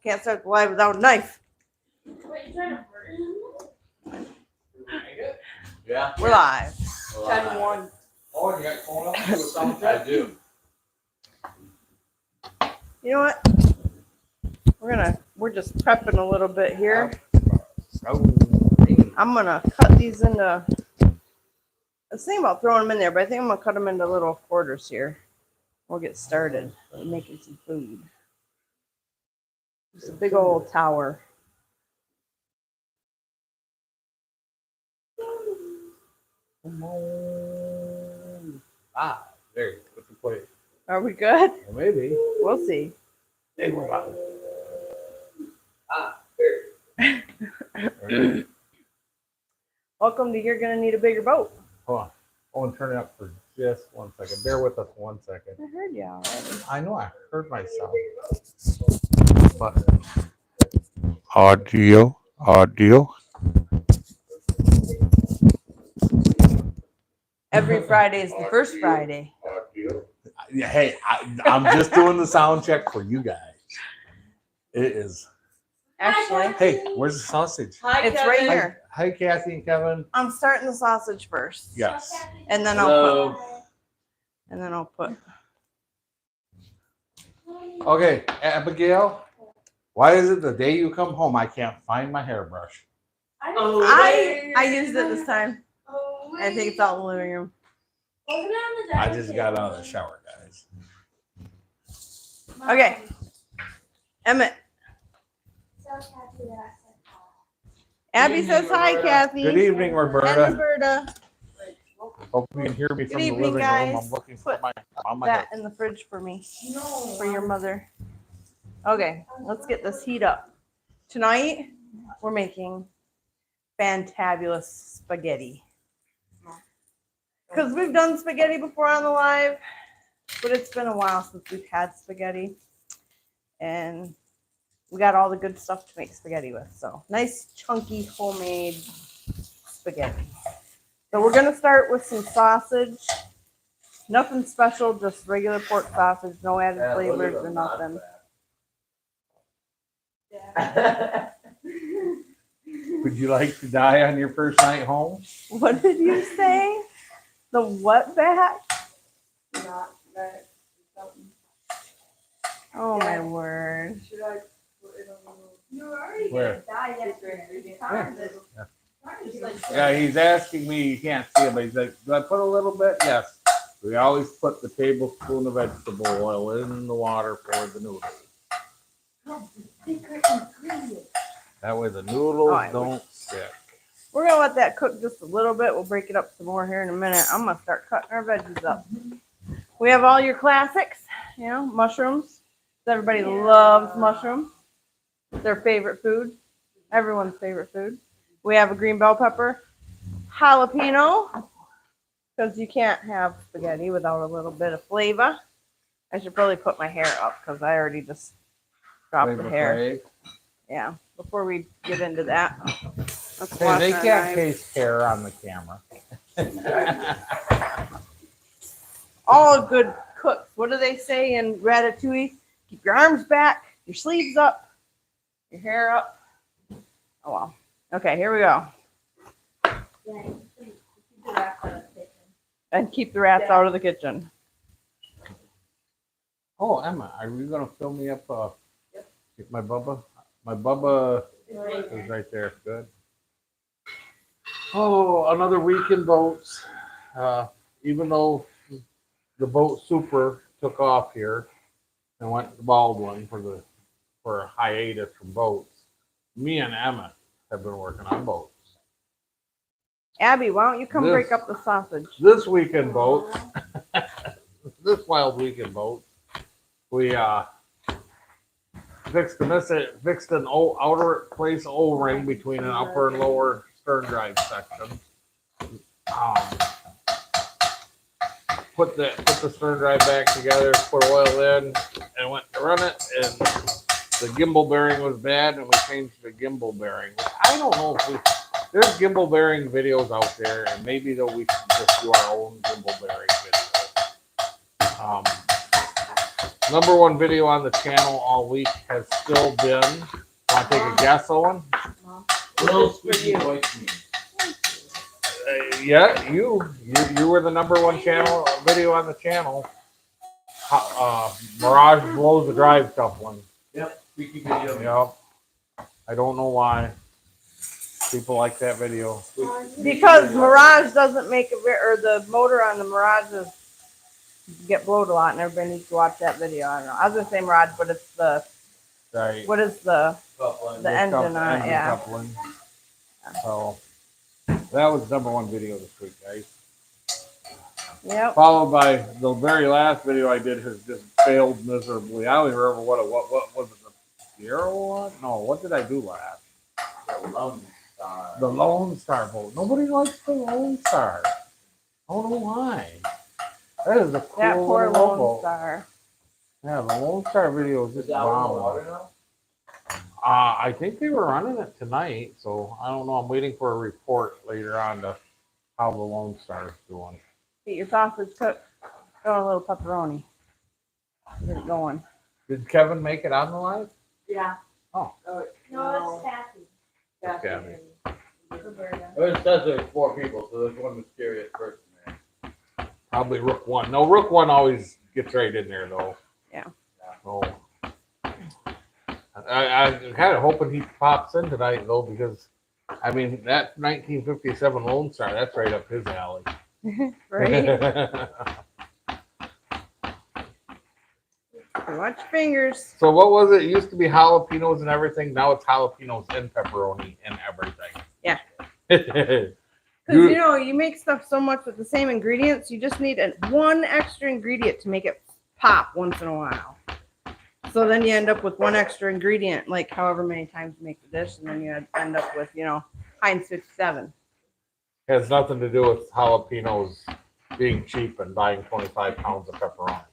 Can't start the live without a knife. Wait, you trying to hurt him? Yeah. We're live. 10-1. Oh, you got phone up to a sound check? I do. You know what? We're just prepping a little bit here. I'm gonna cut these into. I was thinking about throwing them in there, but I think I'm gonna cut them into little quarters here. We'll get started making some food. It's a big old tower. Ah, there you go. Put the plate. Are we good? Well, maybe. We'll see. Hey, we're live. Ah, there. Welcome to You're Gonna Need a Bigger Boat. Hold on. I want to turn it up for just 1 second. Bear with us 1 second. I heard you already. I know I heard myself. But audio. Every Friday is the first Friday. Hey, I'm just doing the sound check for you guys. It is. Actually, Hey, where's the sausage? Hi, it's Kevin. right here. Hi, Kathy and Kevin. I'm starting the sausage first. Yes. And then Hello. I'll put. Okay, Abigail, why is it the day you come home I can't find my hairbrush? Oh, I used it this time. Oh, I think it's out in the living room. Wasn't it on the I dining just table? got out of the shower, guys. Okay. Emmett. Abby says hi, Kathy. Good evening, And Roberta. Roberta. Hope you can hear me from the evening, living guys. room. I'm looking for Put my That in the fridge for me, No. for your mother. Okay, let's get this heat up. Tonight, we're making fantabulous spaghetti. Because we've done spaghetti before on the live, but it's been a while since we've had spaghetti. And we got all the good stuff to make spaghetti with. So nice, chunky, homemade spaghetti. So we're going to start with some sausage. Nothing special, just regular pork sausage, no added flavors or nothing. Would you like to die on your first night home? What did you say? The what back? Not that. Something. Oh my word. Should I put it on the... You were already Where? die yesterday. Yeah, he's asking me, you can't see it, but he's like, do I put a little bit? Yes. We always put the tablespoon of vegetable oil in the water for the noodles. That way the noodles don't stick. We're going to let that cook just a little bit. We'll break it up some more here in a minute. I'm going to start cutting our veggies up. We have all your classics, mushrooms. Everybody loves mushrooms. Their favorite food. Everyone's favorite food. We have a green bell pepper, jalapeno, because you can't have spaghetti without a little bit of flavor. I should probably put my hair up because I already just dropped the hair. Yeah, before we get into that. Let's Hey, wash they our can't knives. taste hair on the camera. All good cooks. What do they say in Ratatouille? Keep your arms back, your sleeves up, your hair up. Oh, well. Okay, here we go. And keep the rats out of the kitchen. Oh, Emma, are you going to fill me up my Bubba? My Bubba is right there. Good. Oh, another week in boats. Even though the boat super took off here and went to Baldwin for a hiatus from boats, me and Emma have been working on boats. Abby, why don't you come break up the sausage? This weekend boats, this wild weekend boats, we fixed an outer place O-ring between an upper and lower stern drive section. Put the stern drive back together, put oil in, and went to run it, and the gimbal bearing was bad, and we changed the gimbal bearing. I don't know if there's gimbal bearing videos out there, and maybe though we should just do our own gimbal bearing video. Number one video on the channel all week has still been. Want to take a guess, Owen? Little squeaky voice me. Yeah, you were the number one channel video on the channel. Mirage blows the drive coupling. Yep, squeaky video. Yep. I don't know why people like that video. Because Mirage doesn't make or the motor on the Mirage is get blowed a lot, and everybody needs to watch that video. I don't know. I was gonna say Mirage, but it's the Right. what is the Coupling. engine on it? Yeah. Coupling. So that was number one video this week, guys. Yep. Followed by the very last video I did has just failed miserably. I don't even remember what was it, the Sierra one? No, what did I do last? The Lone Star. The Lone Star boat. Nobody likes the Lone Star. I don't know why. That is a cool That poor little Lone boat. Star. Yeah, the Lone Star video is Is just that one in the water bomb. now? I think they were running it tonight, so I don't know. I'm waiting for a report later on to how the Lone Star is doing. Get your sausage cooked. Throw a little pepperoni. Get it going. Did Kevin make it on the live? Yeah. Oh. No, it's Kathy. Kathy. Roberta. Well, it says there's 4 people, so there's one mysterious person there. Probably Rook 1. No, Rook 1 always gets right in there, though. Yeah. So, I'm kind of hoping he pops in tonight, though, because, I mean, that 1957 Lone Star, that's right up his alley. Right? Watch your fingers. So what was it? It used to be jalapenos and everything. Now it's jalapenos and pepperoni and everything. Yeah. You- Because, you make stuff so much with the same ingredients, you just need one extra ingredient to make it pop once in a while. So then you end up with one extra ingredient, like however many times you make the dish, and then you end up with, Heinz 57. has nothing to do with jalapenos being cheap and buying 25 pounds of pepperoni.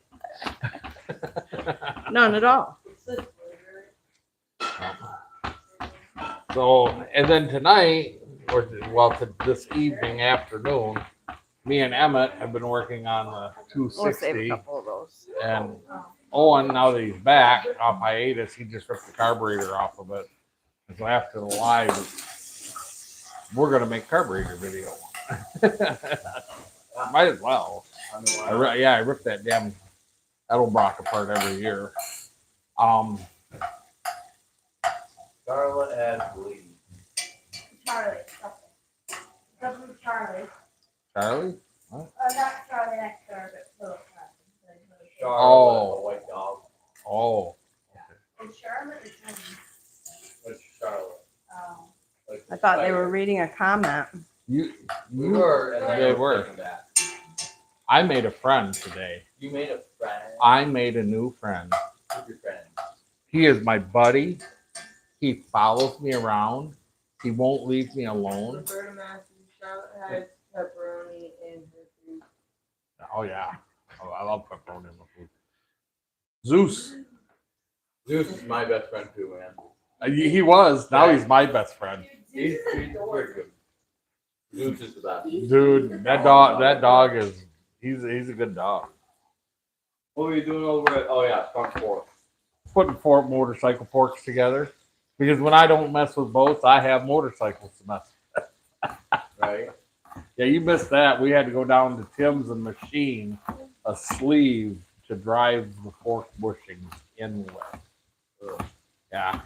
None at all. So, and then tonight, to this evening, afternoon, me and Emmett have been working on the We'll save a 260. couple of those. And Owen, now that he's back off hiatus, he just ripped the carburetor off of it. And so after the live, we're going to make carburetor video. Might as well. I ripped that damn Edelbrock apart every year. Charlotte has Lee. Charlie. Something Charlie. Charlie? Not Charlie next door, but Philip. Charlotte, Oh. the white dog. Oh. And Charlotte is Which Charlotte? Like I thought they spider. were reading a comment. You We were, and then They I were. was thinking that. I made a friend today. You made a friend. I made a new friend. Who's your friend? He is my buddy. He follows me around. He won't leave me alone. Roberta Matthews. Charlotte has pepperoni in her food. Oh yeah. Oh, I love pepperoni in my food. Zeus. Zeus is my best friend too, man. He was. Now he's my best friend. He's very good. Zeus is the best. Dude, that dog is he's a good dog. What were you doing over at? Oh yeah, front porch. Putting 4 motorcycle forks together. Because when I don't mess with boats, I have motorcycles to mess with. Right. Yeah, you missed that. We had to go down to Tim's and machine a sleeve to drive the fork bushings in with. Ugh. Yeah.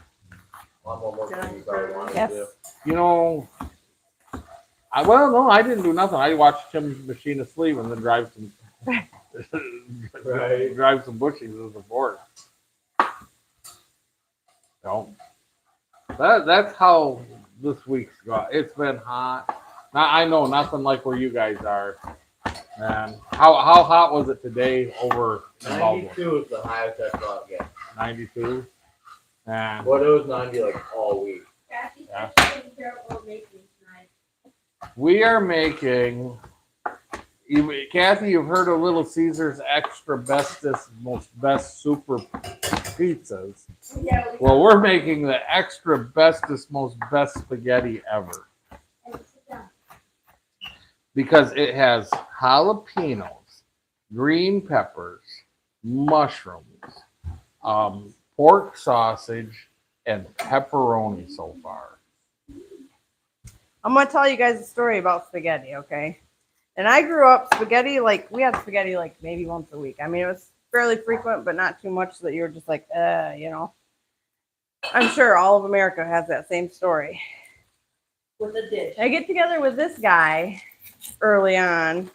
A lot more work than you probably wanted Yes. to do. You know, I didn't do nothing. I watched Tim's machine a sleeve and then drive some Right. drive some bushings as a fork. So that's how this week's gone. It's been hot. Now, I know nothing like where you guys are. And how hot was it today over in Baldwin? 92 is the highest I saw it get. 92. And Well, it was 90 like all week. Kathy, Yeah. taking care of what we're making tonight. we are making. Kathy, you've heard of Little Caesars extra bestest, most best super pizzas. Yeah, Well, we're making the extra bestest, most best spaghetti ever sit down. because it has jalapenos, green peppers, mushrooms, pork sausage, and pepperoni so far. I'm gonna tell you guys a story about spaghetti, okay? And I grew up spaghetti, like we had spaghetti like maybe once a week. I mean, it was fairly frequent, but not too much so that you were just like, you know. I'm sure all of America has that same story. With a dish. I get together with this guy early on,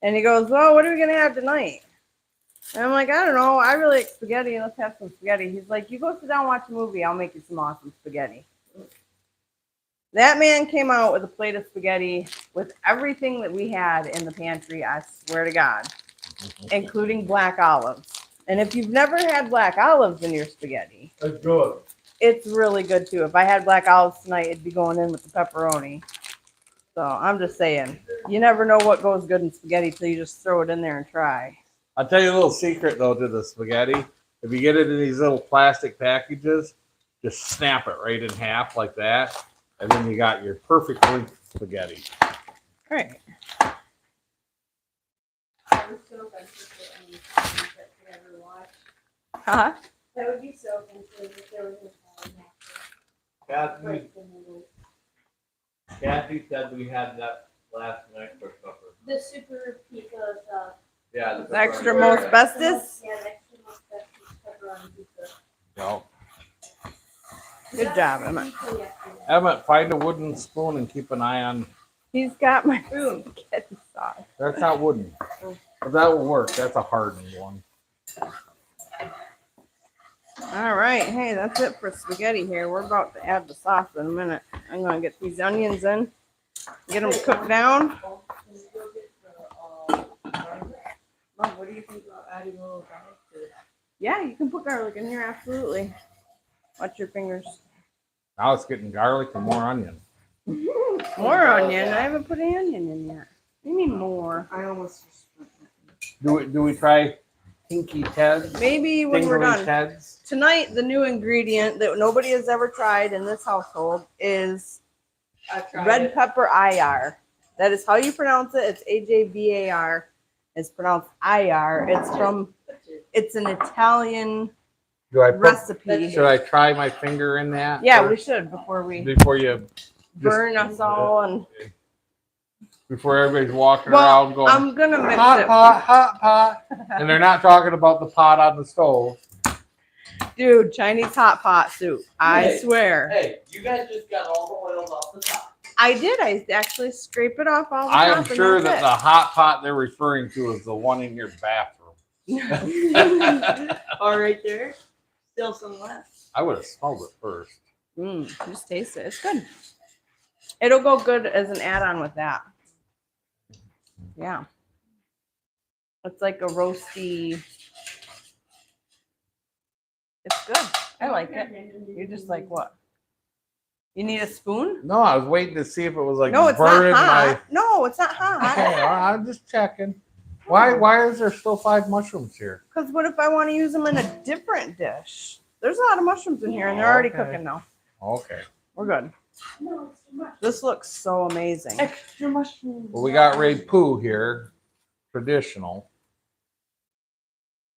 and he goes, "Well, what are we gonna have tonight?" And I'm like, "I don't know. I really like spaghetti. Let's have some spaghetti." He's like, "You go sit down, and watch a movie. I'll make you some awesome spaghetti." That man came out with a plate of spaghetti with everything that we had in the pantry. I swear to God, including black olives. And if you've never had black olives in your spaghetti, That's good. it's really good too. If I had black olives tonight, it'd be going in with the pepperoni. So I'm just saying, you never know what goes good in spaghetti till you just throw it in there and try. I'll tell you a little secret though to the spaghetti. If you get it in these little plastic packages, just snap it right in half like that, and then you got your perfect length spaghetti. All right. I was so offensive for any movies that could ever watch. Huh? That would be so offensive if there was a time Kathy, break the movie. Kathy said we had that last night for supper. The super pizza stuff. Yeah. The extra most bestest. Yeah, the extra most bestest pepperoni pizza. No. Good job, Emmett. Emmett, find a wooden spoon and keep an eye on. He's got my spaghetti sauce. That's not wooden. But that will work. That's a hardened one. All right. Hey, that's it for spaghetti here. We're about to add the sauce in a minute. I'm going to get these onions in, get them cooked down. Can you go get the, Mom, what do you think about adding a little garlic to it? Yeah, you can put garlic in here. Absolutely. Watch your fingers. Now it's getting garlic and more onion. More onion. I haven't put any onion in yet. What do you mean more? I almost just Do we try Tinky Ted's? Maybe when we're Tingly done. Ted's? Tonight, the new ingredient that nobody has ever tried in this household is red pepper IR. That is how you pronounce it. It's AJBAR. It's pronounced IR. It's an Italian Do I recipe. Should I try my finger in that? Yeah, first? we should Before you burn us all. And before everybody's walking well, around going I'm gonna mix hot it, pot, hot pot, and they're not talking about the pot on the stove. dude. Chinese hot pot soup. I Hey. swear. Hey, you guys just got all the oils off the top. I did. I actually scrape it off all the I top am and sure that's that the hot pot they're referring to is the one in your bathroom. it. All right there. Still some left. I would have smelled it first. Just taste it. It's good. It'll go good as an add-on with that. Yeah. It's like a roasty. It's good. I like it. You're just like, what? You need a spoon? No, I was waiting to see if it was like No, it's not burning hot. No, it's not hot. Okay, I'm just checking. Why is there still 5 mushrooms here? Because what if I want to use them in a different dish? There's a lot of mushrooms in here, and they're already Okay. cooking now. Okay. We're good. No, it's too much. This looks so amazing. Extra mushrooms. Well, we got Ray Poo here, traditional.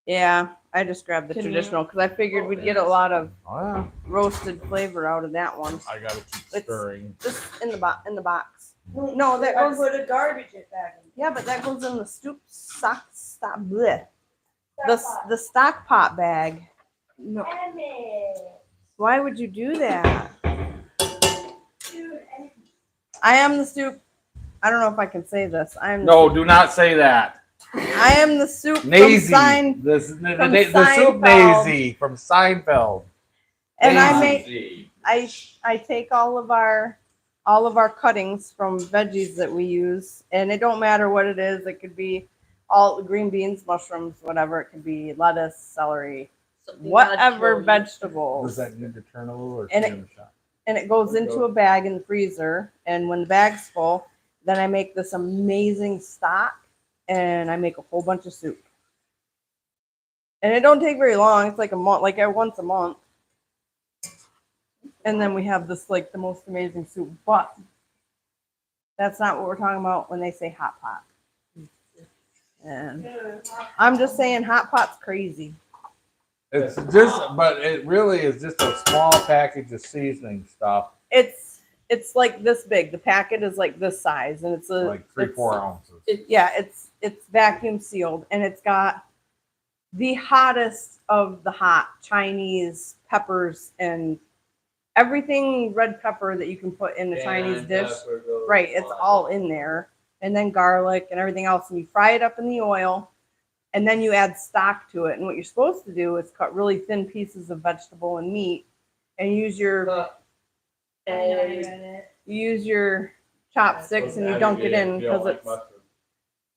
Yeah, I just grabbed the Can you- traditional because I figured we'd get a lot of Oh yeah, roasted flavor out of that one. I gotta keep It's- stirring. Just in the box. No, that I goes. put a garbage bag in. Yeah, but that goes in the stock bleh. The stock pot bag. No. Why would you do that? I am the soup. I don't know if I can say this. I am. No, do not say that. I am the soup from Nazy. Sein, The soup Seinfeld. Nazy from Seinfeld. and I Nazy. make I take all of our cuttings from veggies that we use, and it don't matter what it is. It could be all green beans, mushrooms, whatever. It could be lettuce, celery, whatever vegetable. Does that need to turn a little or And stay in the shot? And it goes into a bag in the freezer. And when the bag's full, then I make this amazing stock, and I make a whole bunch of soup. And it don't take very long. It's like a month, like once a month. And then we have this like the most amazing soup. But that's not what we're talking about when they say hot pot. And I'm just saying hot pot's crazy. It's just, but it really is just a small package of seasoning stuff, It's like this big. The packet is like this size, and it's like 3-4 ounces. It's vacuum sealed, and it's got the hottest of the hot Chinese peppers and everything red pepper that you can put in a Chinese dish. Right, it's all in there, and then garlic and everything else, and you fry it up in the oil, and then you add stock to it. And what you're supposed to do is cut really thin pieces of vegetable and meat, and use your chopsticks, and you dunk it in because it's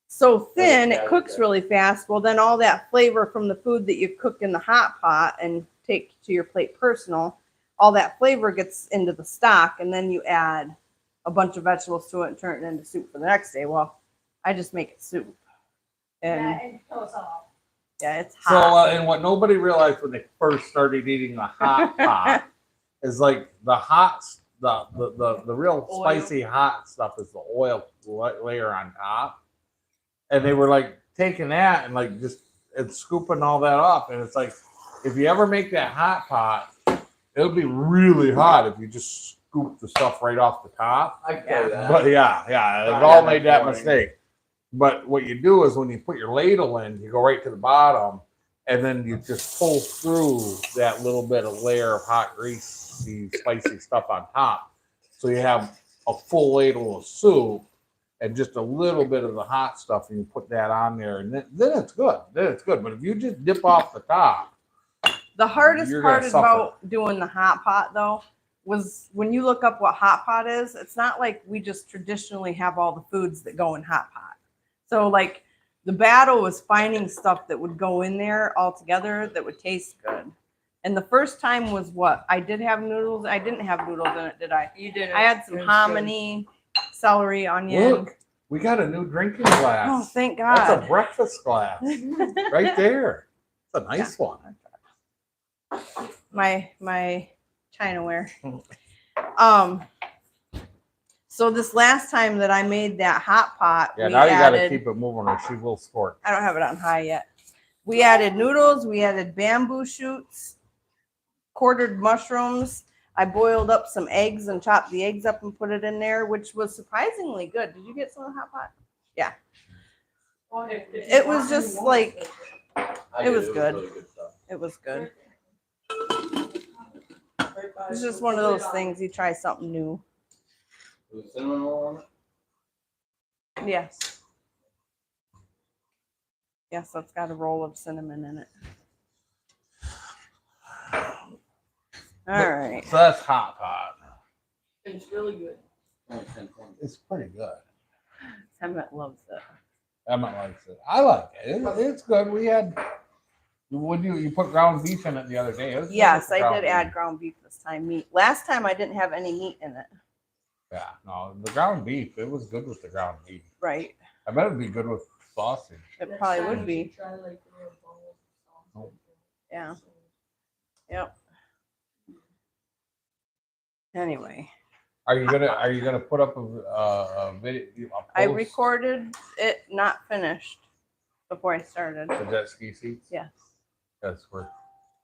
so thin, it cooks really fast. Well, then all that flavor from the food that you cook in the hot pot and take to your plate personal, all that flavor gets into the stock, and then you add a bunch of vegetables to it and turn it into soup for the next day. Well, I just make it soup. And yeah, it's So, hot. and what nobody realized when they first started eating the hot pot is like the real spicy hot stuff is the oil layer on top. And they were like taking that and like just and scooping all that up. And it's like, if you ever make that hot pot, it'll be really hot if you just scoop the stuff right off the top. I can tell you that. But yeah, they've all made that mistake. But what you do is when you put your ladle in, you go right to the bottom, and then you just pull through that little bit of layer of hot greasy, spicy stuff on top. So you have a full ladle of soup and just a little bit of the hot stuff, and you put that on there, and then it's good. Then it's good. But if you just dip off the top, The hardest you're gonna part suffer. about doing the hot pot, though, was when you look up what hot pot is, it's not like we just traditionally have all the foods that go in hot pot. So, like, the battle was finding stuff that would go in there all together that would taste good. And the first time was what? I did have noodles. I didn't have noodles in it, did I? You did. I had some hominy, celery, onion. look, we got a new drinking glass. Oh, thank That's a God. breakfast glass right there. It's a nice one. my Chinaware. So this last time that I made that hot pot, Yeah, we now you got to added, keep it moving or she will scorch. I don't have it on high yet. We added noodles, we added bamboo shoots, quartered mushrooms. I boiled up some eggs and chopped the eggs up and put it in there, which was surprisingly good. Did you get some of the hot pot? It was just like, it was good. Really good stuff. it was good. It's just one of those things, you try something new. Was cinnamon roll on it? Yes. Yes, that's got a roll of cinnamon in it. All right. So that's hot pot. It's really good. Only 10 points. It's pretty good. Emmett loves it. Emma likes it. I like it. It's good. We had. When you put ground beef in it the other day. It was good Yes, with I ground did beef. add ground beef this time. Meat. Last time I didn't have any meat in it. Yeah, no, the ground beef. It was good with the ground beef. Right. I bet it'd be good with sausage. It probably would be. Try like the real balls of sausage. Yeah. Yep. Anyway, Are you gonna put up a video? A I post recorded it not finished before I started. the jet ski seats? Yes. Because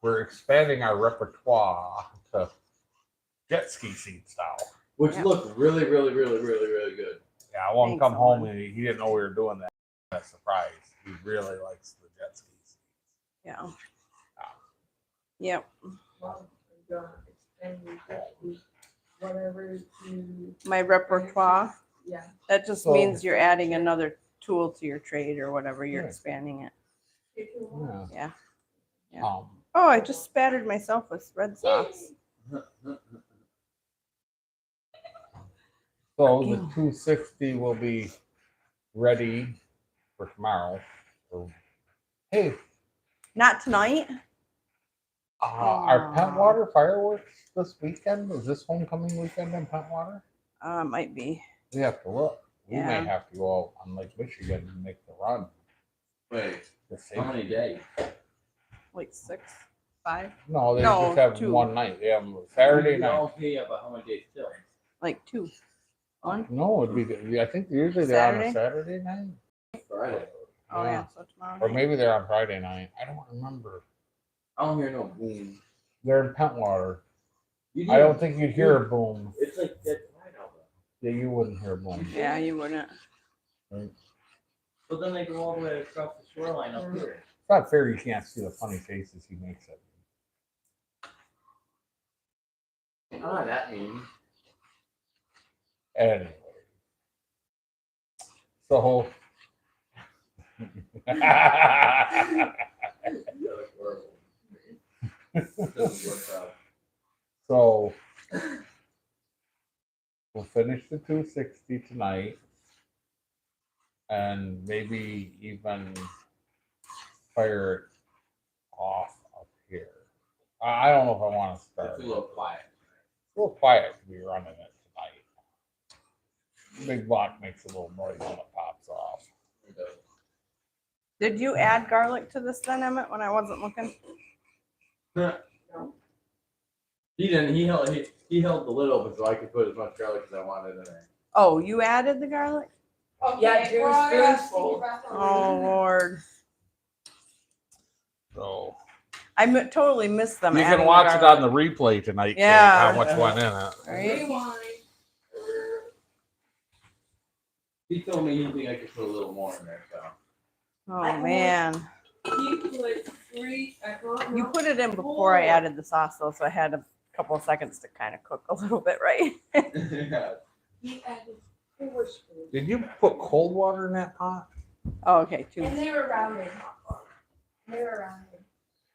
we're expanding our repertoire to jet ski seat style. Which Yeah. looked really, really, really, really, really good. Yeah, I want to Thanks, come home Owen. and he didn't know we were doing that. That's a surprise. He really likes the jet skis. Yeah. Yep. Well, you're gonna expand your jet with whatever you, My repertoire. yeah. That just So- means you're adding another tool to your trade or whatever. You're Yeah. expanding it. Yeah. Yeah. Yeah. Um, Oh, I just spattered myself with red sauce. so the 260 will be ready for tomorrow. So, hey, Not tonight. are Pentwater fireworks this weekend? Is this homecoming weekend in Pentwater? Might be. We have to look. We Yeah. may have to go out on Lake Michigan and make the run. Wait, to see. how many days? Like 6, 5, No, they No, just have 2. one night. They have Saturday night. Okay, yeah, but how many days still? like 2. 1. No, it'd be. I think usually they're on a Saturday? Saturday night, Friday. Oh yeah, so tomorrow. or night. maybe they're on Friday night. I don't remember. I don't hear no boom. They're in Pentwater. You I don't think you'd hear a boom. It's like dead quiet out there. Yeah, you wouldn't hear a boom. Yeah, you wouldn't. But then they go all the way across the shoreline up here. It's not fair you can't see the funny faces he makes at me. Ah, that means. Anyway. So. Doesn't work out. So we'll finish the 260 tonight, and maybe even fire it off up here. I don't know if I want to start. It's a little quiet. It's a little quiet to be running it tonight. Big block makes a little noise when it pops off. It does. Did you add garlic to this then, Emmett, when I wasn't looking? He didn't. He held the lid open so I could put as much garlic as I wanted in there. Oh, you added the garlic? Yeah, Drew's full. Oh, Lord. So Totally missed them. you adding can watch it garlic. on the replay tonight. Kate, Yeah. how much went in it? Right? Rewind. He told me he think I could put a little more in there. So. Oh, man. He put 3, You put it in before I added the sauce, though, so I had a couple of seconds to kind of cook a little bit, right? Yeah. he added 4 spoons. Did you put cold water in that pot? Oh, okay, two. And they were rounded. They were rounded.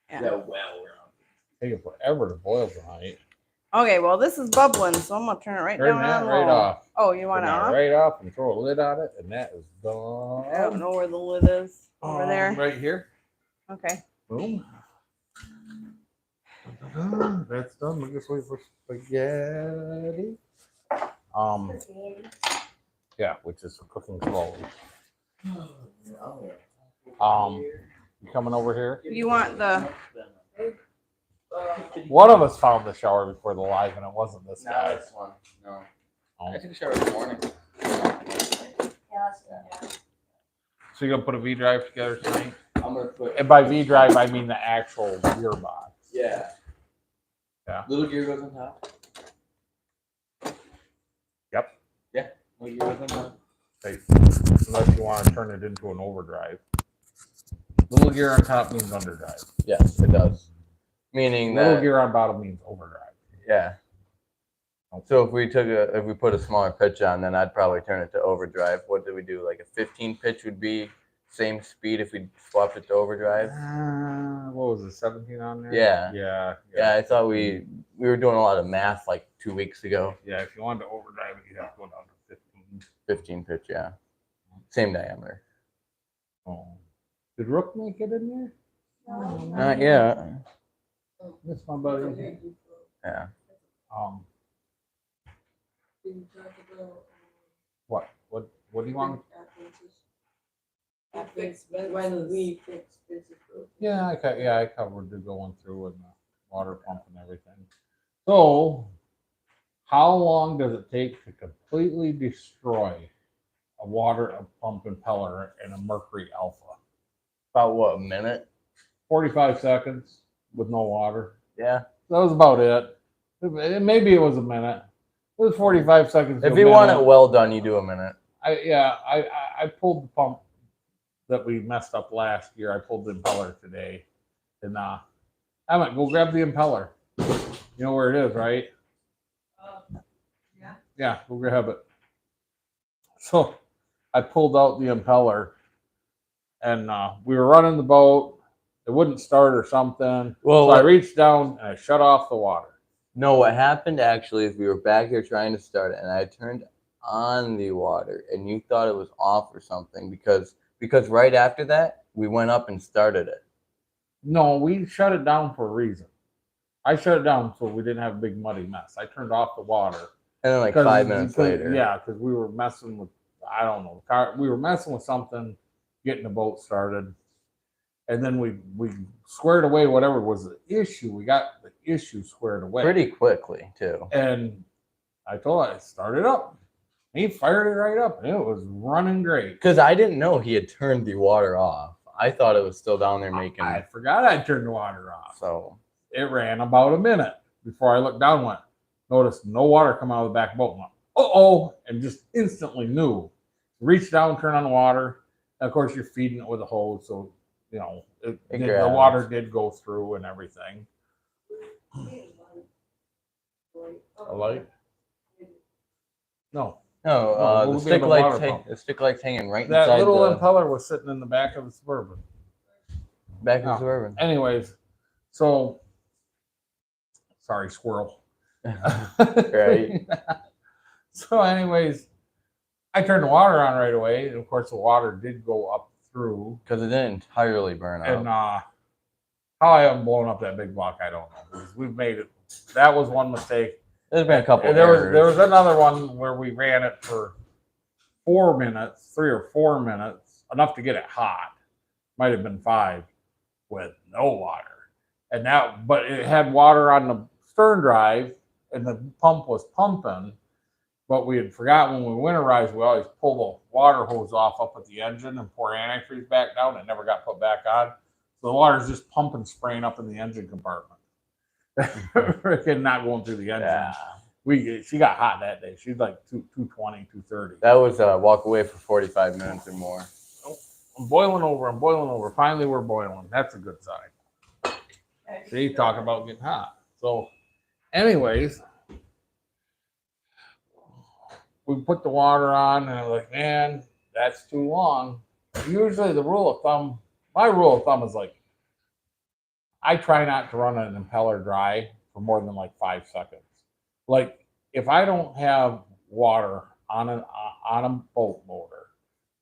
Yeah. Yeah, well around. Take it forever to boil tonight. Okay, well, this is bubbling, so I'm going to turn it right Turn down that on right low. off. Oh, you want Turn it that off? right off and throw a lid on it, and that is done. I don't know where the lid is. Over there? Right here. Okay. Boom. That's done. We just wait for spaghetti. Yeah, which is cooking slowly. You coming over here? You want the... One of us found the shower before the live, and it wasn't this No, guy. this one. No. Oh. I took a shower this morning. So you're gonna put a V drive together tonight? I'm gonna put. And by V drive, I mean the actual gearbox. Yeah. Yeah. Little gear goes on top. Yep. Yeah. Little gear goes on top. Hey, unless you want to turn it into an overdrive. Little gear on top means underdrive. Yes, it does. Meaning Little that. gear on bottom means overdrive. Yeah. So if we put a smaller pitch on, then I'd probably turn it to overdrive. What do we do? Like a 15 pitch would be same speed if we swapped it to overdrive. What was it, 17 on there? Yeah. Yeah. Yeah, I thought we were doing a lot of math like 2 weeks ago. Yeah, if you wanted to overdrive it, you'd have to go down to 15. 15 pitch, yeah. Same diameter. Oh. Did Rook make it in there? Not yet. Miss my buddy. Yeah. What do you want? When we fix physical. Yeah, I covered the going through and the water pump and everything. So, how long does it take to completely destroy a water pump impeller and a Mercury Alpha? About what, a minute? 45 seconds with no water. Yeah. That was about it. Maybe it was a minute. It was 45 seconds. to If a you want minute. it well done, you do a minute. I pulled the pump that we messed up last year. I pulled the impeller today, and Emmett, go grab the impeller. You know where it is, right? Yeah. Yeah, go grab it. So I pulled out the impeller, and we were running the boat. It wouldn't start or something. Well, So I reached down and I shut off the water. no, what happened actually is we were back here trying to start it, and I turned on the water, and you thought it was off or something because right after that we went up and started it. No, we shut it down for a reason. I shut it down so we didn't have a big muddy mess. I turned off the water. And then like 'Cause- 5 minutes because- later. Yeah, because we were messing with, I don't know, we were messing with something, getting the boat started. And then we squared away whatever was the issue. We got the issue squared away. Pretty quickly too. And I told him, start it up. He fired it right up, and it was running great. Because I didn't know he had turned the water off. I thought it was still down there making. I forgot I turned the water off. So It ran about a minute before I looked down and went, noticed no water come out of the back of the boat. And went, uh-oh, and just instantly knew. Reached down, turn on the water. And of course, you're feeding it with a hose, so, you know, the grabs. water did go through and everything. A light? No. no, No, the we'll be stick on the water lights. pump. The stick lights hanging right That inside little the impeller was sitting in the back of the Suburban. back of Oh. the Suburban. Anyways, so, sorry, squirrel. Right. So, anyways, I turned the water on right away, and of course, the water did go up through. Because it didn't entirely burn out. And how I haven't blown up that big block, I don't know. Because we've made it. That was one mistake. There's been a couple. And there errors. was another one where we ran it for 4 minutes, 3 or 4 minutes, enough to get it hot. Might have been 5, with no water. And that, but it had water on the stern drive, and the pump was pumping. But we had forgotten when we winterized, we always pull the water hose off up at the engine and pour antifreeze back down. It never got put back on. So the water's just pumping, spraying up in the engine compartment. Freaking not going through the engine. Yeah. She got hot that day. She's like 220, 230. That was walk away for 45 minutes or more. I'm boiling over. I'm boiling over. Finally, we're boiling. That's a good sign. See, talk about getting hot. So, anyways, we put the water on, and I'm like, man, that's too long. Usually, the rule of thumb, my rule of thumb is like, I try not to run an impeller dry for more than like 5 seconds. Like, if I don't have water on a boat motor,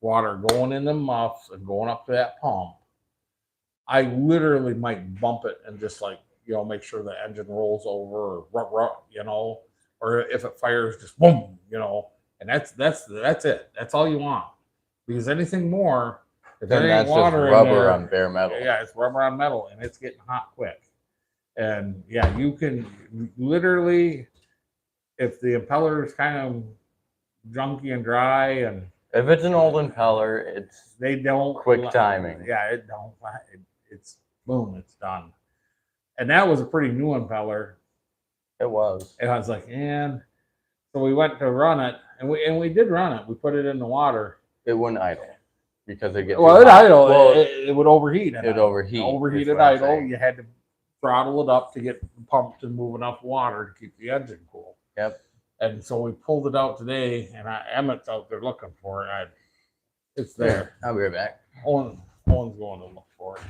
water going in the muffs and going up to that pump, I literally might bump it and just like, you know, make sure the engine rolls over, or you know, or if it fires, just boom, you know, and that's it. That's all you want, because anything more, if Then there ain't that's just water in rubber there, on bare metal. yeah, it's rubber on metal, and it's getting hot quick. And yeah, you can literally, if the impeller is kind of junky and dry, and If it's an old impeller, it's they don't quick timing. Yeah, it don't. It's boom, it's done. And that was a pretty new impeller, It was. and I was like, man. So we went to run it, and we did run it. We put it in the water. It wouldn't idle because it gets Well, it idle. Well, It would overheat. it overheat. Overheated is what I'm idle. saying. You had to throttle it up to get the pump to move enough water to keep the engine cool. Yep. And so we pulled it out today, and Emmett's out there looking for it. It's there. I'll be right back. Owen's going to look for it.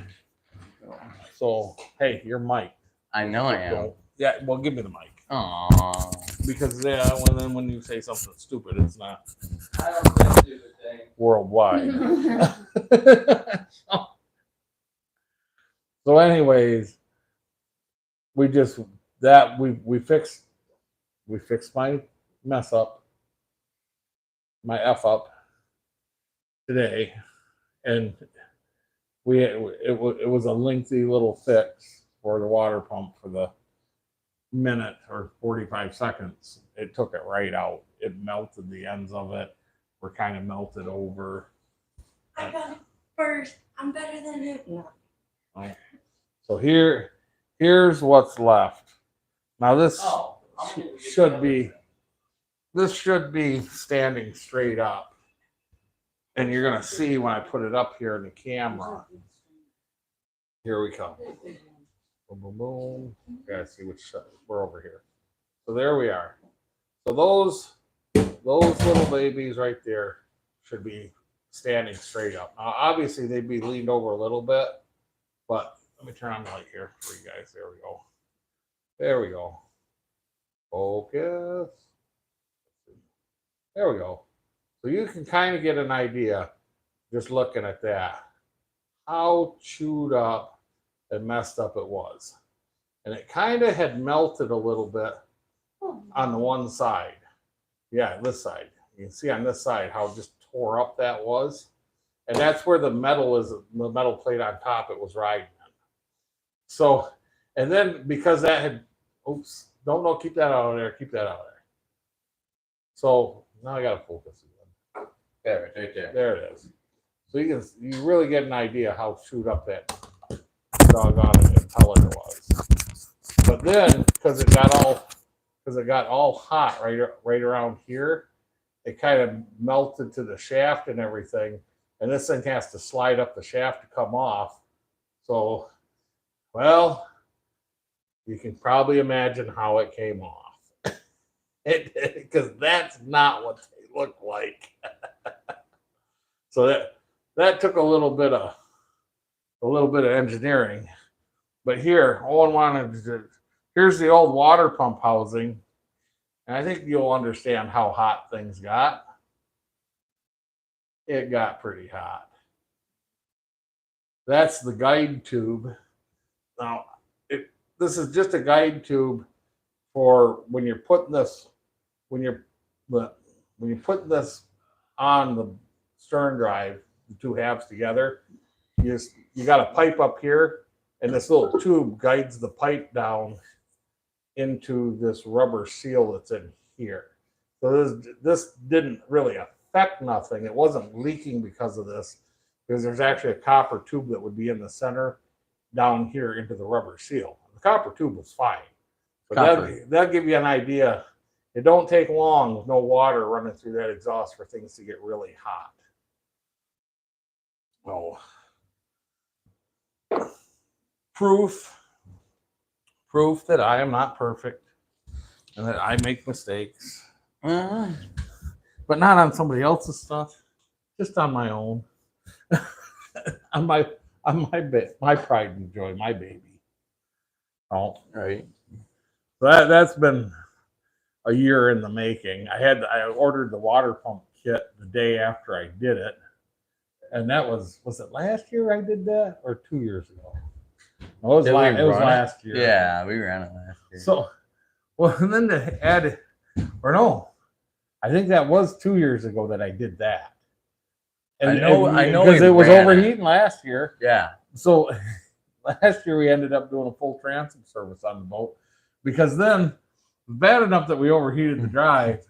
So hey, your mic. I know I am. Yeah, well, give me the mic, Aww. because when you say something stupid, it's not I don't say stupid things. worldwide. So anyways, we fixed my mess up, my F up today, and it was a lengthy little fix for the water pump for the minute or 45 seconds. It took it right out. It melted the ends of it. Were kind of melted over. I got it first. I'm better than him. No. So here's what's left. Now this should be standing straight up, and you're gonna see when I put it up here in the camera. Here we come. Boom, boom, boom. Gotta see which side. We're over here. So there we are. So those little babies right there should be standing straight up. Now, obviously, they'd be leaned over a little bit, but let me turn on the light here for you guys. There we go. There we go. Focus. There we go. So you can kind of get an idea just looking at that, how chewed up and messed up it was. And it kind of had melted a little bit on the one side. Yeah, this side. You can see on this side how just tore up that was. And that's where the metal plate on top, it was riding in. So, and then because that had, oops, don't keep that out of there, keep that out of there. So now I got to focus again. There, right there. There it is. So you really get an idea how chewed up that doggone impeller was. But then, because it got all hot right around here, it kind of melted to the shaft and everything. And this thing has to slide up the shaft to come off. So, well, you can probably imagine how it came off. Because that's not what they look like. So that took a little bit of engineering. But here, Owen wanted to, here's the old water pump housing. And I think you'll understand how hot things got. It got pretty hot. That's the guide tube. Now, this is just a guide tube for when you're putting this, when you're putting this on the stern drive, the two halves together. You got a pipe up here, and this little tube guides the pipe down into this rubber seal that's in here. So this didn't really affect nothing. It wasn't leaking because of this, because there's actually a copper tube that would be in the center down here into the rubber seal. The copper tube was fine. But that'll give you an idea. It don't take long with no water running through that exhaust for things to get really hot. Oh. Proof that I am not perfect and that I make mistakes. But not on somebody else's stuff, just on my own. on my pride and joy, my baby. Oh, Right. That's been a year in the making. I ordered the water pump kit the day after I did it. And that was it last year I did that or 2 years ago? No, it was last year. Yeah, we ran it last year. So, well, and then to add, or no, I think that was 2 years ago that I did that. I know because it was overheating last year. Yeah. So last year we ended up doing a full transom service on the boat because then it was bad enough that we overheated the drive,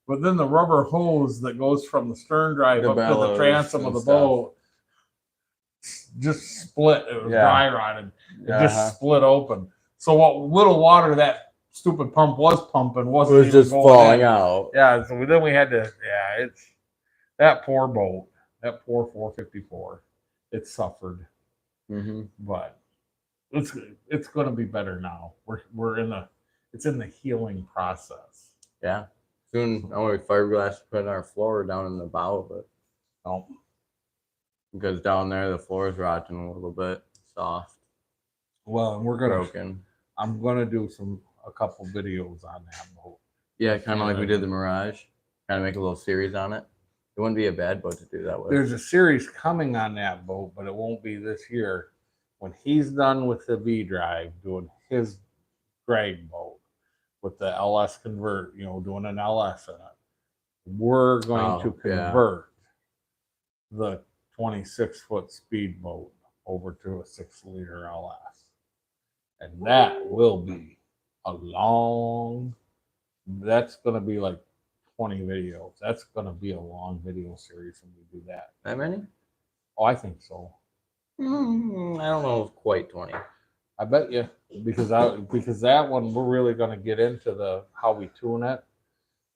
but then the rubber hose that goes from the stern drive up to the transom of the boat just split. It was dry rotted. It just split open. So what little water that stupid pump was pumping wasn't was even just going falling in. out. Yeah, so then we had to. Yeah, it's that poor boat, that poor 454. It suffered, but it's going to be better now. We're in the healing process. Yeah. Soon, I want fiberglass to put in our floor down in the bow of it. Oh. Because down there the floor is rotting a little bit soft. Well, and broken. I'm gonna do a couple videos on that boat. Yeah, kind of like we did the Mirage. Kind of make a little series on it. It wouldn't be a bad boat to do that with. There's a series coming on that boat, but it won't be this year. When he's done with the V drive, doing his drag boat with the LS convert, doing an LS in it, we're going to convert the 26-foot speedboat over to a 6-liter LS. And that will be that's going to be like 20 videos. That's going to be a long video series when we do that. That many? Oh, I think so. I don't know if quite 20. I bet you, because that one we're really going to get into how we tune it,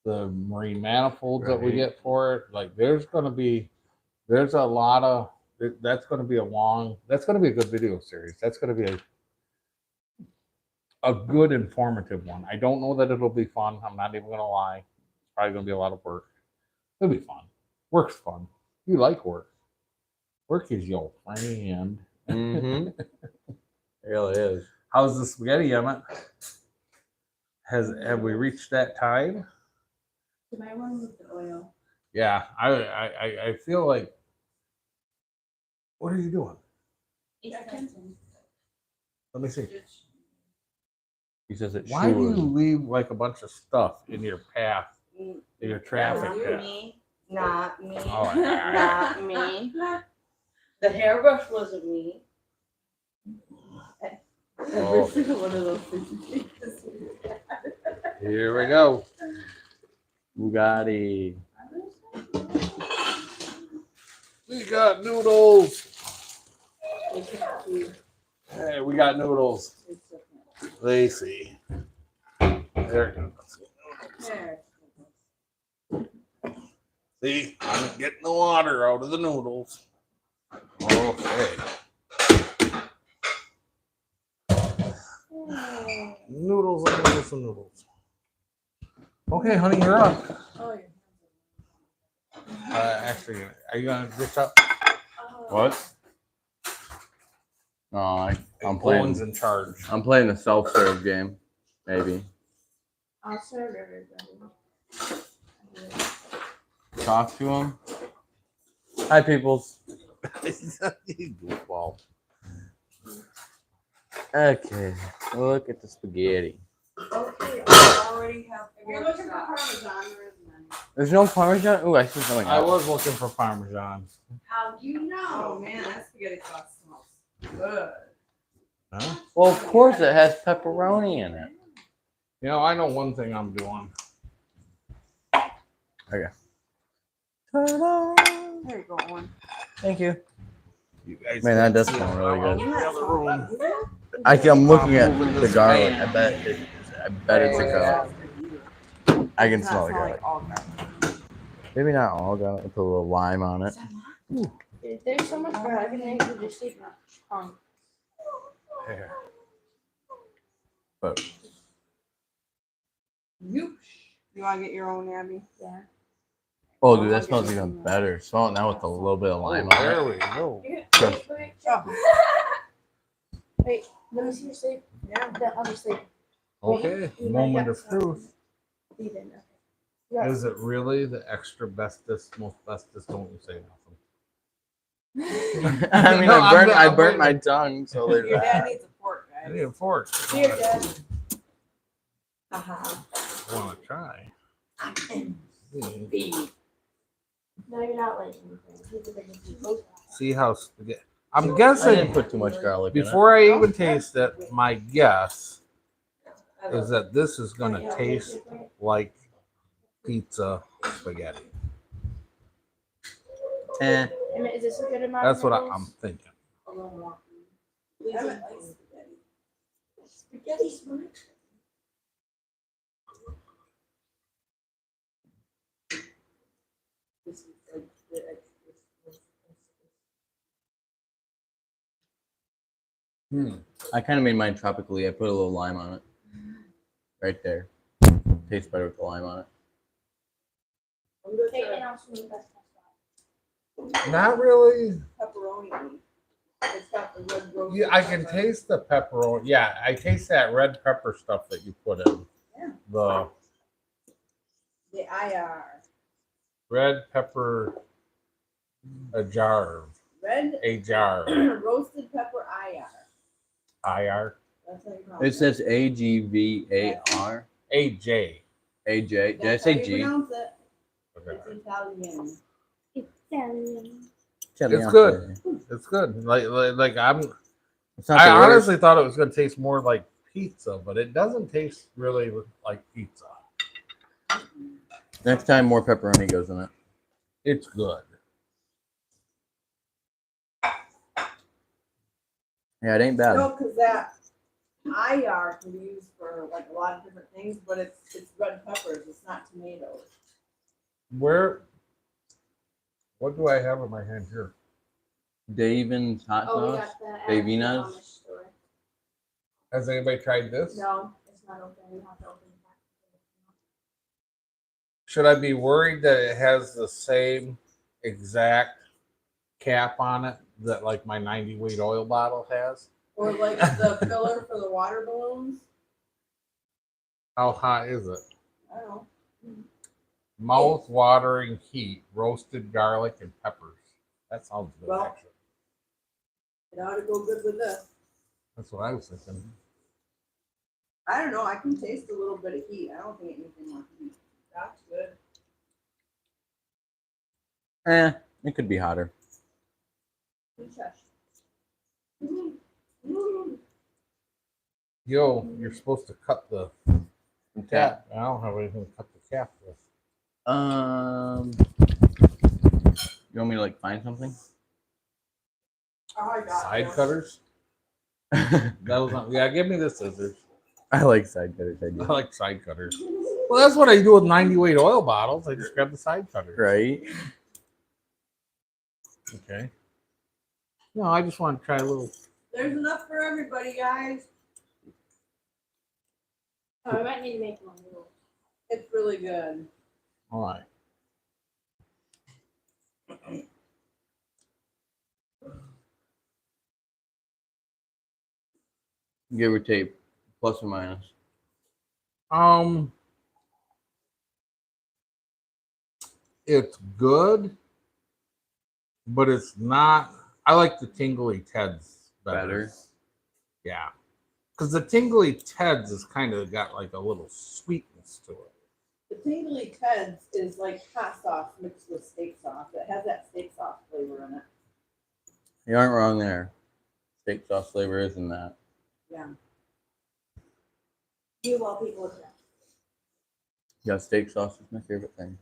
the marine manifolds that we get for it. Like there's a lot of that's going to be a good video series. That's going to be a good informative one. I don't know that it'll be fun. I'm not even going to lie. It's probably going to be a lot of work. It'll be fun. Work's fun. You like work. Work is your friend. It really is. How's the spaghetti, Emmett? Have we reached that tide? Can I remove the oil? Yeah, I feel like. What are you doing? Let me see. He says it Why do you should. leave like a bunch of stuff in your path, in your traffic path? Not me. Oh, Not me. The hairbrush wasn't me. Oh. Every single one of those things. Here we go. Bugatti. We got noodles. They can't see. Hey, we got noodles. It's different. Lacey. There it goes. There. See, I'm getting the water out of the noodles. Okay. Noodles and noodles and noodles. Okay, honey, you're up. Oh, yeah. Actually, are you gonna dish up? What? No, I'm Owen's playing. in charge. I'm playing the self-serve game. Maybe. I'll serve everybody. Talk to him. Hi, peoples. You goofball. Okay. Look at the spaghetti. Okay, I already have. You're looking for Parmesan, there isn't any. There's no Parmesan. Ooh, I see something. I else. was looking for Parmesan. How do you Oh, know? man, that spaghetti sauce smells good. Huh? Well, of course it has pepperoni in it. You know, I know one thing I'm doing. Ta-da! There you go, Owen. Thank you. You guys Man, that can't does see smell it. really I'm good. in the other room. I'm looking at moving the this garlic. fan. I bet it's a garlic. I can It's smell not the smell garlic. like all garlic. Maybe not all garlic. Put a little lime on it. Dude, there's so much garlic in there, you could just eat chunk. There. But You. You want to get your own, Abby? Yeah. oh, dude, that smells even better. Smell it now with a little bit of lime on There it. we go. Wait. Oh. Wait, let me see your sleeve. Yeah. The other sleeve. Okay, moment of truth. Leave it. Okay. Yeah. Is it really the extra bestest, most bestest? Don't you say nothing. I mean, No, I I'm burnt my waiting. tongue, so there's Your dad that. needs a fork, I guys. need a fork. Here, Dad. Haha. Want to try? No, you're not letting me. He's a big piece. See how spaghetti. I'm I didn't guessing put too much garlic in it. before I even taste it. My guess is that this is gonna taste like pizza spaghetti. Eh. And is this a good amount? That's of what noodles? I'm thinking. A little more. I haven't liked spaghetti. Spaghetti's fine. This is like the extra. I kind of made mine tropically. I put a little lime on it. Right there. Tastes better with the lime on it. I'm gonna Take try it out some best. Not really. pepperoni. It's got the red rose. Yeah, I can taste the pepperoni. Yeah, I taste that red pepper stuff that you put in. Yeah. The The IR. red pepper, a jar, Red a jar, roasted pepper IR. IR, That's how you pronounce It says AGVAR. AJ. AJ. Did I That's say how you G? pronounce it. Okay. It's Italian. Italian. It's good. It's good. Like I'm. It's not I the worst. honestly thought it was going to taste more like pizza, but it doesn't taste really like pizza. Next time, more pepperoni goes in it. It's good. Yeah, it ain't bad. No, because that IR can be used for like a lot of different things, but it's red peppers. It's not tomatoes. Where? What do I have in my hand here? Davin's hot Oh, we sauce. got that. Davina's. Has anybody tried this? No, it's not open. We have to open it. Should I be worried that it has the same exact cap on it that like my 90 weight oil bottle has? Or like the filler for the water balloons. How hot is it? I don't know. Mouth watering heat, roasted garlic and peppers. That sounds good, Well- actually. It ought to go good with this. That's what I was thinking. I don't know. I can taste a little bit of heat. I don't think anything like heat. That's good. It could be hotter. Good touch. Yo, you're supposed to cut the cap. I don't have anything to cut the cap with. You want me to like find something? Oh, I got Side this. cutters. That was not, yeah. Give me the scissors. I like side cutters. I I do. like side cutters. Well, that's what I do with 90 weight oil bottles. I just grab the side cutters. Right? Okay. No, I just want to try a little. There's enough for everybody, guys. Oh, I might need to make one little. It's really good. All right. Give or take, plus or minus. It's good, but it's not. I like the Tingly Teds better. Yeah, because the Tingly Teds is kind of got like a little sweetness to it. The Tingly Teds is like hot sauce mixed with steak sauce. It has that steak sauce flavor in it. You aren't wrong there. Steak sauce flavor is in that. Yeah. You all people with that. Yeah, steak sauce is my favorite thing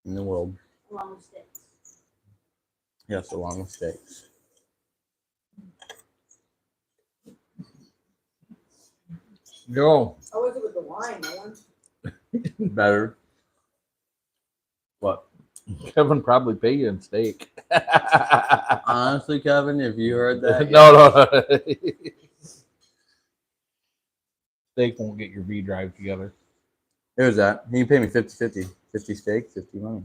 in the world. Along with sticks. Yes, along with steaks. Yo, How was it with the wine, man? Better. What? Kevin probably pay you in steak. Honestly, Kevin, if you heard that, No. Steak won't get your V drive together. Here's that. He paid me 50-50. 50 steak, 50 money.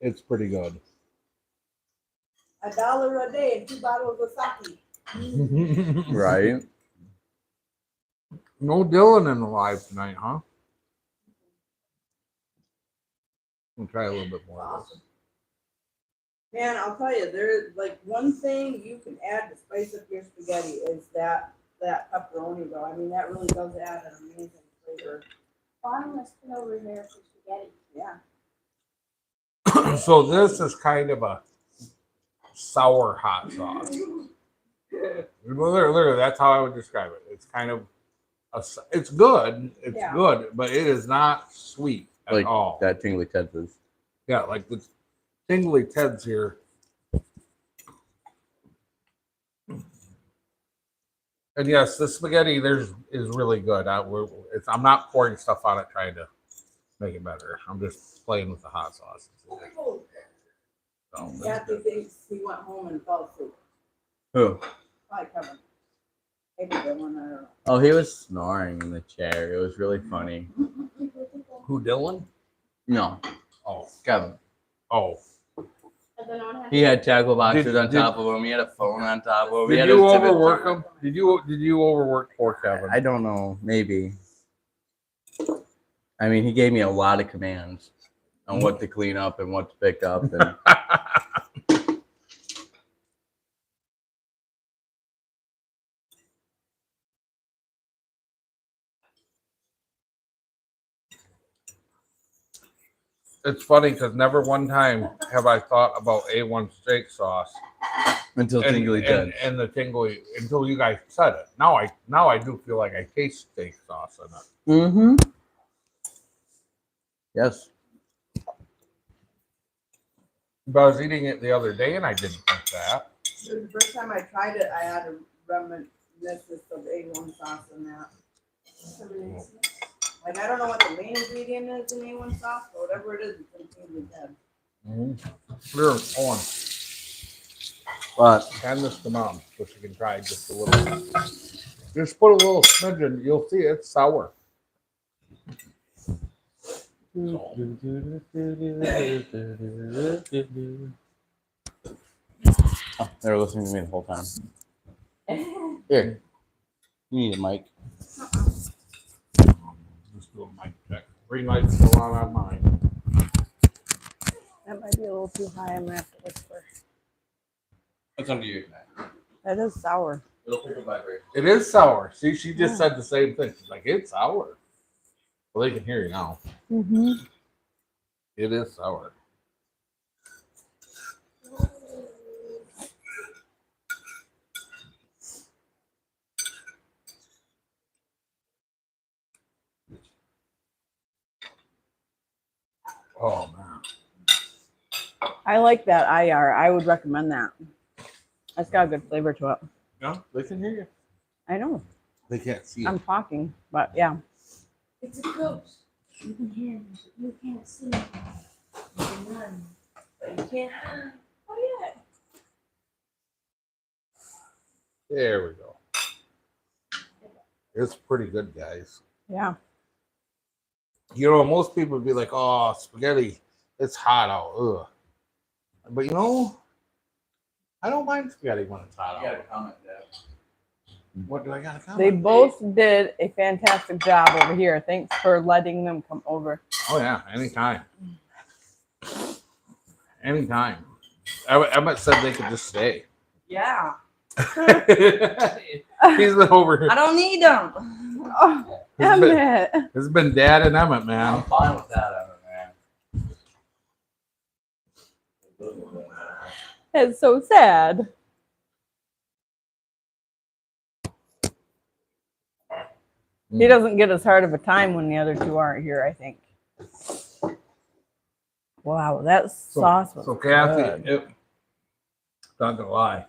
It's pretty good. $1 a day and 2 bottles of sake. Right? No Dylan in the live tonight, huh? We'll try a little bit more of this. Man, I'll tell you, there's like one thing you can add to spice up your spaghetti is that pepperoni though. I mean, that really does add an amazing flavor. Well, I'm gonna spin over here for spaghetti. Yeah. So this is kind of a sour hot sauce. Literally, that's how I would describe it. It's kind of it's good. It's Yeah. good, but it is not sweet at Like all. that Tingly Teds is. Yeah, like the Tingly Teds here. And yes, the spaghetti is really good. I'm not pouring stuff on it trying to make it better. I'm just playing with the hot sauce. So, that's Kathy good. thinks he went home and fell asleep. Who? Hi, Kevin. Maybe the one I don't know. Oh, he was snoring in the chair. It was really funny. Who, Dylan? No, Oh, Kevin. oh. I don't know what happened. He had tackle boxes Did- on did- top of him. He had a phone on top of him. He Did had you his Tibbet- overwork him? Did you overwork poor Kevin? I don't know. Maybe. I mean, he gave me a lot of commands on what to clean up and what to pick up. And It's funny because never one time have I thought about A1 steak sauce until Tingly Teds. and the tingly until you guys said it. Now I do feel like I taste steak sauce in it. Mm-hmm. Yes. But I was eating it the other day and I didn't think that. The first time I tried it, I had a reminiscence of A1 sauce in that. Like, I don't know what the main ingredient is in A1 sauce, but whatever it is, it's in Tingly Teds. Here, Owen, But hand this to mom so she can try just a little. Just put a little smidgen. You'll see it's sour. oh, they were listening to me the whole time. Here. You need a mic. Just do a mic check. Green light's still on mine. That might be a little too high. I'm gonna have to whisper. That's under you. That is sour. It'll pick a vibration. It is sour. See, she just said the same thing. She's like, it's sour. Well, they can hear you now. Mm-hmm. It is sour. I like that IR. I would recommend that. It's got a good flavor to it. No, they can hear you. I know. They can't see I'm talking, but yeah. It's a ghost. You can hear me, but you can't see me. You can run, but you can't hide. Oh yeah. There we go. It's pretty good, guys. Yeah. You know, most people would be like, "Oh, spaghetti, it's hot out." Ugh. But you know, I don't mind spaghetti when it's hot You out. got a comment there. What do I got to comment? They both did a fantastic job over here. Thanks for letting them come over. Oh yeah, anytime. Anytime. Emmett said they could just stay. Yeah, He's been over here. I don't need them. Oh, It's been, Emmett. it's been Dad and Emmett, I'm man. fine with that, man. It's so sad. He doesn't get as hard of a time when the other two aren't here, I think. Wow, that sauce was So Kathy, good. not gonna lie.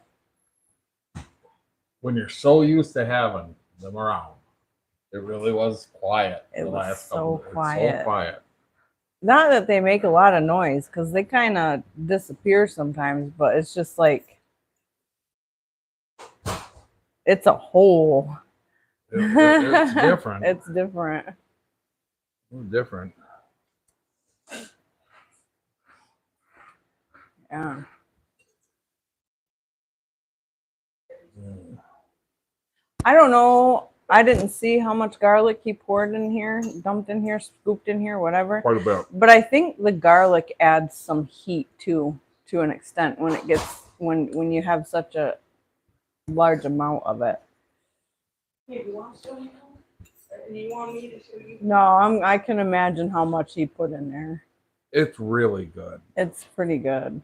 When you're so used to having them around, it really was quiet. It the was last so couple days. quiet. So quiet. Not that they make a lot of noise, because they kind of disappear sometimes, but it's just like it's a hole. It's different. It's different. It's different. Yeah. I don't know. I didn't see how much garlic he poured in here, dumped in here, scooped in here, whatever. Quite a bit. But I think the garlic adds some heat too, to an extent, when it gets when you have such a large amount of it. Hey, you want to show me? Or you want me to show you? No, I can imagine how much he put in there. It's really good. It's pretty good.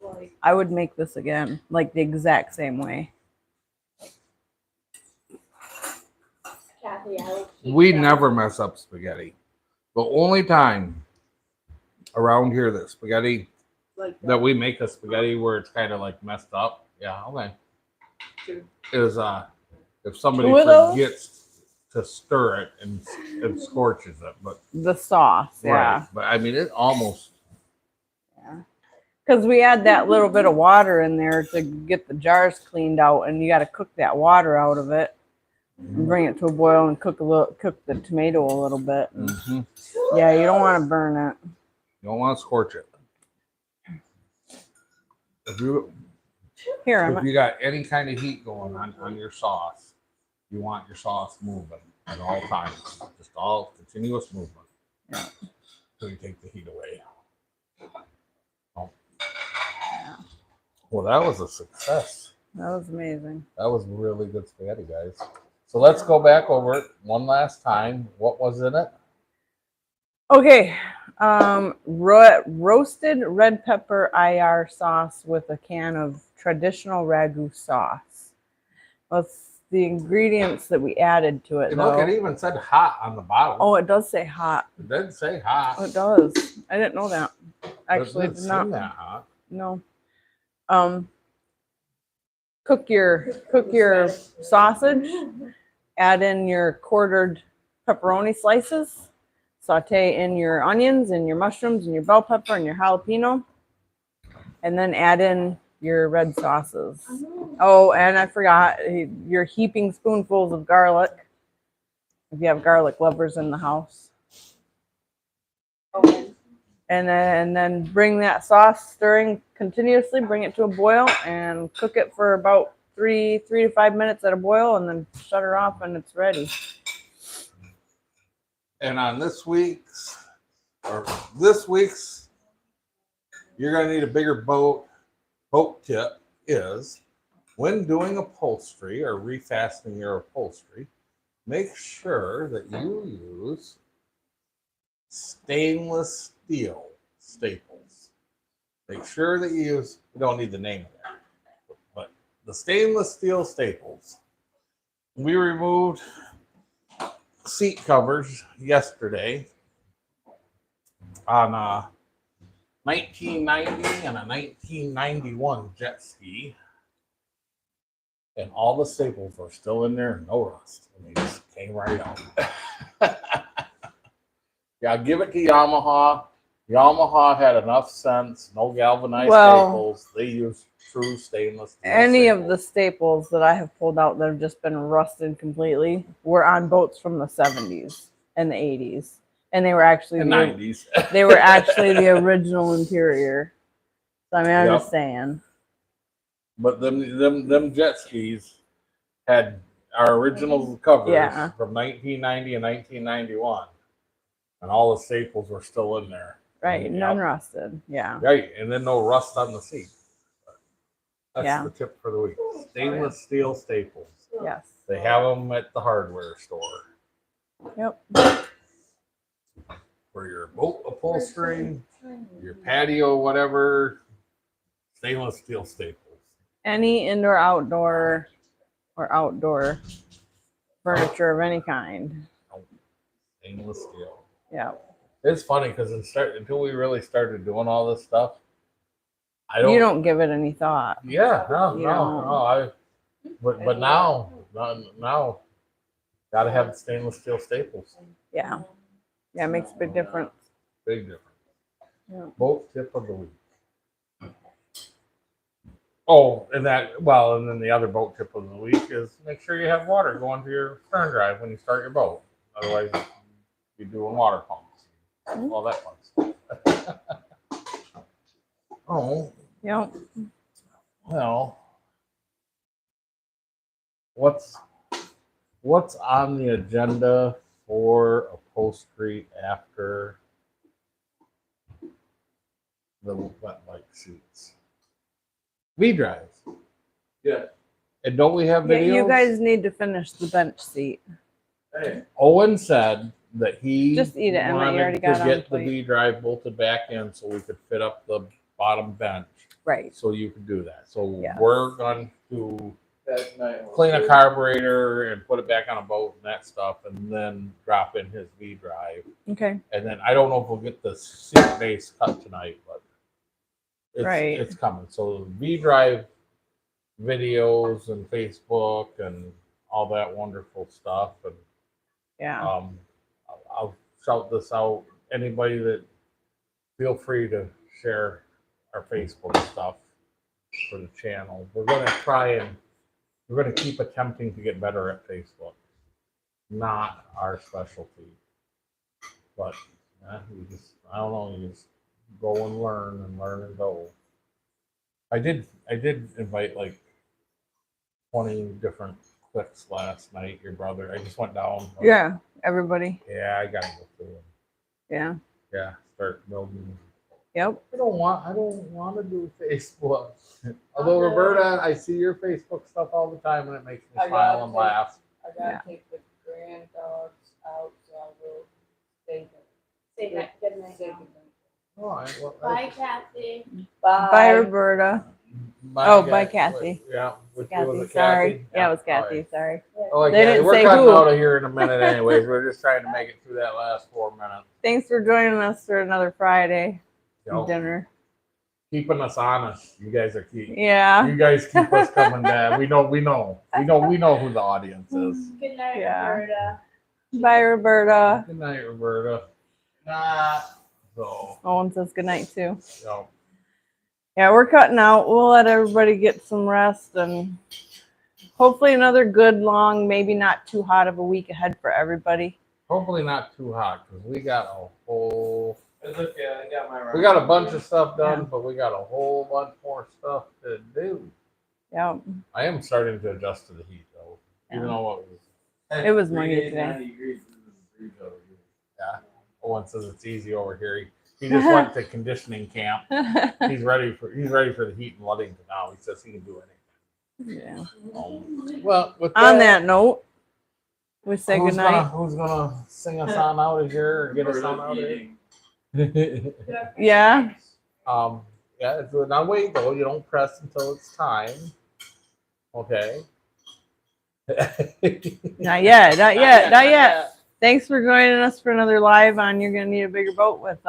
Like, I would make this again, like the exact same way. Kathy, I will keep We that. never mess up spaghetti. The only time around here that spaghetti like that we make a spaghetti where it's kind of like messed up. Yeah, okay. Two. Is if somebody Two of those? forgets to stir it and scorches it, but The sauce, yeah. right. But I mean, it almost Because we add that little bit of water in there to get the jars cleaned out, and you got to cook that water out of it and bring it to a boil and cook the tomato a little bit. Mhm. Yeah, you don't want to burn it. You don't want to scorch it. If Here, if I'm. you got any kind of heat going on your sauce, you want your sauce moving at all times. Just all continuous movement. Yeah. So you take the heat away. Oh. Well, that was a success. That was amazing. That was really good spaghetti, guys. So let's go back over it one last time. What was in it? Okay, roasted red pepper IR sauce with a can of traditional ragu sauce. That's the ingredients that we added to it, And though. look, it even said hot on the bottle. Oh, it does say hot. It did say hot. It does. I didn't know that. Actually, it did didn't not. seem that hot. No. Cook your sausage. Add in your quartered pepperoni slices. Saute in your onions and your mushrooms and your bell pepper and your jalapeno. And then add in your red sauces. Oh, and I forgot your heaping spoonfuls of garlic. If you have garlic lovers in the house. oh, And then bring that sauce stirring continuously, bring it to a boil and cook it for about 3 to 5 minutes at a boil, and then shut her off and it's ready. And on this week's, you're going to need a bigger boat. Boat tip is when doing upholstery or refastening your upholstery, make sure that you use stainless steel staples. Make sure that you use, you don't need the name of that, but the stainless steel staples. We removed seat covers yesterday on a 1990 and a 1991 jet ski. And all the staples were still in there, no rust. And they just came right out. Yeah, give it to Yamaha. Yamaha had enough sense, no galvanized Well, staples. They used true stainless steel. Any of the staples. staples that I have pulled out that have just been rusted completely were on boats from the 70s and the 80s. And they were actually The 90s. they were actually the original interior. So I mean, I'm just saying. But them jet skis had our original covers Yeah. from 1990 and 1991, and all the staples were still in there. Right, Yep. none rusted. Yeah. Right, and then no rust on the seat. That's Yeah. the tip for the week. Stainless steel staples. Yes. They have them at the hardware store Yep. for your boat upholstery, your patio, whatever. Stainless steel staples. Any indoor, outdoor, or outdoor furniture of any kind. Stainless steel. Yeah. It's funny because until we really started doing all this stuff, You don't give it any thought. Yeah, no. You don't. But now, gotta have stainless steel staples. Yeah. Yeah, it makes a big difference. Big difference. Yeah. Boat tip of the week. Oh, and then the other boat tip of the week is make sure you have water going to your stern drive when you start your boat. Otherwise, you're doing water pumps, all that fun stuff. Oh, Yep. well, what's on the agenda for upholstery after the wet bike seats? V-drives. Yeah. And don't we have Yeah, videos? you guys need to finish the bench seat. Hey. Owen said that he Just eat it, Emma. You wanted already to got it on the get the plate. V-drive bolted back in so we could fit up the bottom bench. Right. So you could do that. So Yes. we're going to That night. clean a carburetor and put it back on a boat and that stuff, and then drop in his V-drive. Okay. And then I don't know if we'll get the seat base cut tonight, but Right. it's coming. So V-drive videos and Facebook and all that wonderful stuff. And Yeah. I'll shout this out. Anybody that feel free to share our Facebook stuff for the channel. We're going to keep attempting to get better at Facebook. Not our specialty, but I don't know. You just go and learn and go. I did invite like 20 different clicks last night. Your brother. I just went down. Yeah. Everybody. Yeah, I gotta go through them. Yeah. Yeah, start building. Yep. I don't want to do Facebook. Although Roberta, I see your Facebook stuff all the time and it makes me I smile gotta and take- laugh. I gotta take the grand dogs out, so I will stay Say that good night. there. All right, well, Bye, Kathy. Bye, Roberta. Bye, Kathy. Yeah, was Kathy. it Sorry. Kathy? Yeah, it was all Kathy. right. Sorry. Oh, They yeah, didn't we're say cutting who. out of here in a minute, anyways. We're just trying to make it through that last 4 minutes. Thanks for joining us for another Friday You know, dinner. keeping us honest. You guys are key. Yeah. You guys keep us coming back. We know who the audience is. Good night, Yeah. Roberta. Bye, Roberta. Good night, Roberta. Nah. So, Owen says good night too. you know, Yeah, we're cutting out. We'll let everybody get some rest and hopefully another good, long, maybe not too hot of a week ahead for everybody. hopefully not too hot because we got a whole. It's okay, I got my We got a bunch of stuff done, but we got a whole bunch more stuff to do. Yeah. I am starting to adjust to the heat though. Even Yeah. though It was muggy today. Owen says it's easy over here. He just went to conditioning camp. He's ready for the heat in Ludington now. He says he can do anything. Yeah. Well, with On that note, we say who's good night. Who's gonna sing us on out of here or get us on out of here? Yeah. Yeah. Now wait though. You don't press until it's time. Okay. Not yet. Not yet. Not yet. Thanks for joining us for another live on You're Gonna Need a Bigger Boat with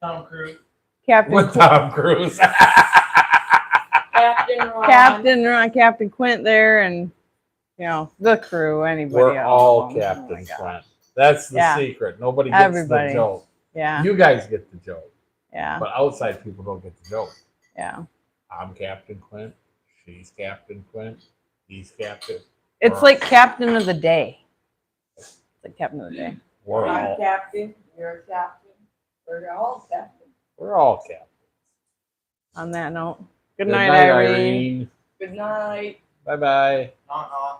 Tom Cruise. Captain With Tom Cruise. Captain Quint there, and the crew. Anybody We're all of them. Oh my Captain gosh. Flint. That's the Yeah. secret. Nobody gets Everybody. the joke. Yeah, You guys get the joke, yeah, but outside people don't get the joke. yeah. I'm Captain Quint. She's Captain Quint. He's Captain. It's like Captain of the Day. It's like Captain of the Day. We're I'm all captain, you're a captain, we're all captain. captains. On that note, good night, Irene. Good night. Bye bye. Uh-uh.